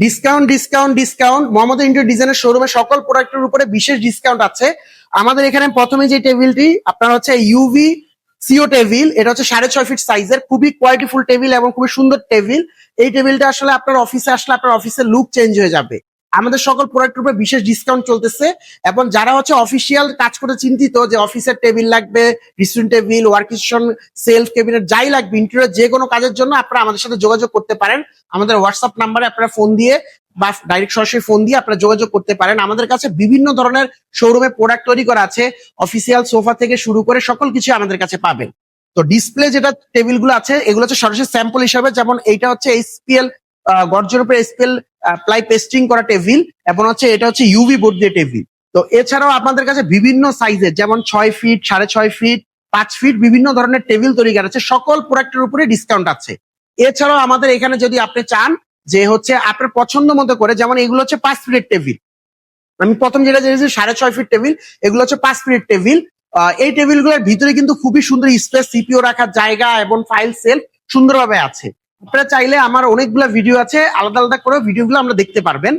Discount discount discount Mohammad interior ডিজাইনের শোরুমে সকল প্রোডাক্টের উপরে বিশেষ ডিসকাউন্ট আছে। আমাদের এখানে প্রথমে যে টেবিলটি আপনার হচ্ছে ইউভি সিও টেবিল, এটা হচ্ছে 6.5 ফিট সাইজের, খুবই কোয়ালিটিফুল টেবিল এবং খুবই সুন্দর টেবিল। এই টেবিলটা আসলে আপনার অফিসে আসলে আপনার অফিসের লুক চেঞ্জ হয়ে যাবে। আমাদের সকল প্রোডাক্টের উপরে বিশেষ ডিসকাউন্ট চলতেছে এবং যারা হচ্ছে অফিসিয়াল কাজ করে চিন্তিত যে অফিসের টেবিল লাগবে, রিস্টুরেন্ট টেবিল, ওয়ার্কস্টেশন, সেলফ ক্যাবিনেট যাই লাগবে ইন্টেরিয়র যে কোনো কাজের জন্য আপনারা আমাদের সাথে যোগাযোগ করতে পারেন। আমাদের হোয়াটসঅ্যাপ নাম্বারে আপনারা ফোন দিয়ে বা ডাইরেক্ট সরাসরি ফোন দিয়ে আপনারা যোগাযোগ করতে পারেন। আমাদের কাছে বিভিন্ন ধরনের শোরুমে প্রোডাক্ট তৈরি করা আছে, অফিসিয়াল সোফা থেকে শুরু করে সকল কিছু আমাদের কাছে পাবেন। তো ডিসপ্লে যেটা টেবিল গুলো আছে এগুলো হচ্ছে সরাসরি স্যাম্পল হিসাবে, যেমন এইটা হচ্ছে এসপিএল গর্জের উপরে এসপিএল প্লাই পেস্টিং করা টেবিল এবং হচ্ছে এটা হচ্ছে ইউভি বোর্ড দিয়ে টেবিল। তো এছাড়াও আপনাদের কাছে বিভিন্ন সাইজের যেমন 6 ফিট, 6.5 ফিট, 5 ফিট বিভিন্ন ধরনের টেবিল তৈরি করা আছে, সকল প্রোডাক্টের উপরে ডিসকাউন্ট আছে। এছাড়াও আমাদের এখানে যদি আপনি চান যে হচ্ছে আপনার পছন্দ মতো করে, যেমন এগুলো হচ্ছে 5 ফিটের টেবিল, আমি প্রথম যেটা জেনেছি 6.5 ফিট টেবিল, এগুলো হচ্ছে 5 ফিটের টেবিল। এই টেবিলগুলোর ভিতরে কিন্তু খুবই সুন্দর স্পেস, সিপিও রাখার জায়গা এবং ফাইল সেল সুন্দরভাবে আছে। আপনারা চাইলে আমার অনেকগুলো ভিডিও আছে, আলাদা আলাদা করে ভিডিওগুলো আমরা দেখতে পারবেন।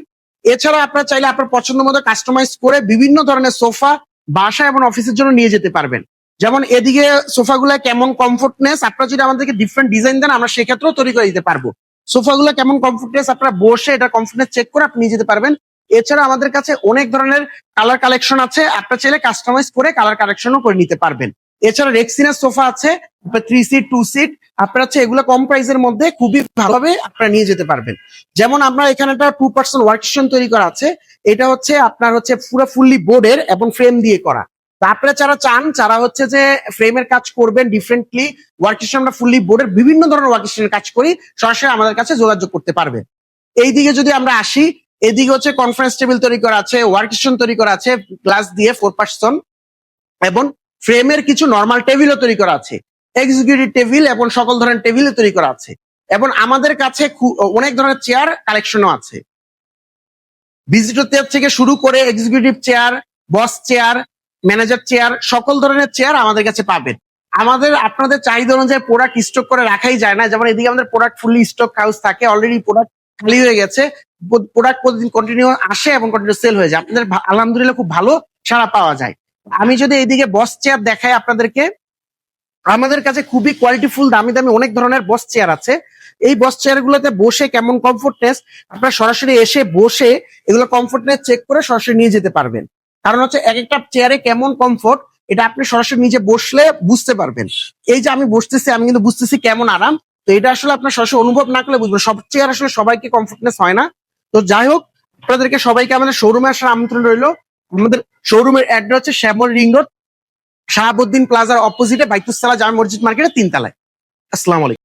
এছাড়া আপনারা চাইলে আপনার পছন্দ মতো কাস্টমাইজ করে বিভিন্ন ধরনের সোফা বাসা এবং অফিসের জন্য নিয়ে যেতে পারবেন। যেমন এদিকে সোফাগুলো কেমন কমফোর্টনেস, আপনারা যদি আমাদেরকে ডিফারেন্ট ডিজাইন দেন আমরা সেক্ষেত্রেও তৈরি করে দিতে পারবো। সোফাগুলো কেমন কমফোর্টনেস আপনারা বসে এটা কমফোর্টনেস চেক করে আপনি নিয়ে যেতে পারবেন। এছাড়া আমাদের কাছে অনেক ধরনের কালার কালেকশন আছে, আপনারা চাইলে কাস্টমাইজ করে কালার কালেকশনও করে নিতে পারবেন। এছাড়া রেক্সিনার সোফা আছে 3 সিট 2 সিট, আপনারা হচ্ছে এগুলো কম প্রাইসের মধ্যে খুবই ভালোভাবে আপনারা নিয়ে যেতে পারবেন। যেমন আমরা এখানে একটা 2% ওয়ার্কস্টেশন তৈরি করা আছে, এটা হচ্ছে আপনার হচ্ছে পুরো ফুললি বোর্ডের এবং ফ্রেম দিয়ে করা। তা আপনারা যারা চান, যারা হচ্ছে যে ফ্রেমের কাজ করবেন ডিফারেন্টলি, ওয়ার্কস্টেশন আমরা ফুললি বোর্ডের বিভিন্ন ধরনের ওয়ার্কস্টেশনের কাজ করি, সরাসরি আমাদের কাছে যোগাযোগ করতে পারবেন। এইদিকে যদি আমরা আসি, এদিকে হচ্ছে কনফারেন্স টেবিল তৈরি করা আছে, ওয়ার্কস্টেশন তৈরি করা আছে গ্লাস দিয়ে 4% এবং ফ্রেমের কিছু নরমাল টেবিলও তৈরি করা আছে, এক্সিকিউটিভ টেবিল এবং সকল ধরনের টেবিল তৈরি করা আছে। এবং আমাদের কাছে অনেক ধরনের চেয়ার কালেকশনও আছে, ভিজিটর চেয়ার থেকে শুরু করে এক্সিকিউটিভ চেয়ার, বস চেয়ার, ম্যানেজার চেয়ার, সকল ধরনের চেয়ার আমাদের কাছে পাবেন। আমাদের আপনাদের চাহিদা অনুযায়ী প্রোডাক্ট স্টক করে রাখাই যায় না, যেমন এদিকে আমাদের প্রোডাক্ট ফুললি স্টক হাউস থাকে, অলরেডি প্রোডাক্ট খালি হয়ে গেছে, প্রোডাক্ট প্রতিদিন কন্টিনিউ আসে এবং কন্টিনিউ সেল হয়ে যায়। আপনাদের আলহামদুলিল্লাহ খুব ভালো সাড়া পাওয়া যায়। আমি যদি এইদিকে বস চেয়ার দেখাই আপনাদেরকে, আমাদের কাছে খুবই কোয়ালিটিফুল দামি দামি অনেক ধরনের বস চেয়ার আছে। এই বস চেয়ার গুলোতে বসে কেমন কমফোর্টনেস আপনারা সরাসরি এসে বসে এগুলো কমফোর্টনেস চেক করে সরাসরি নিয়ে যেতে পারবেন। কারণ হচ্ছে এক একটা চেয়ারে কেমন কমফোর্ট এটা আপনি সরাসরি নিজে বসলে বুঝতে পারবেন। এই যে আমি বসতেছি, আমি কিন্তু বুঝতেছি কেমন আরাম, তো এটা আসলে আপনার সরাসরি অনুভব না করলে বুঝবেন। সব চেয়ার আসলে সবাইকে কমফোর্টনেস হয় না। তো যাই হোক, আপনাদেরকে সবাইকে আমাদের শোরুমে আসার আমন্ত্রণ রইল। আমাদের শোরুমের অ্যাড্রেস হচ্ছে শ্যামল রিং রোড, শাহাবুদ্দিন প্লাজার অপোজিটে বাইতুস সালাহ জামে মসজিদ মার্কেটের 3 তলায়। আসসালামু আলাইকুম।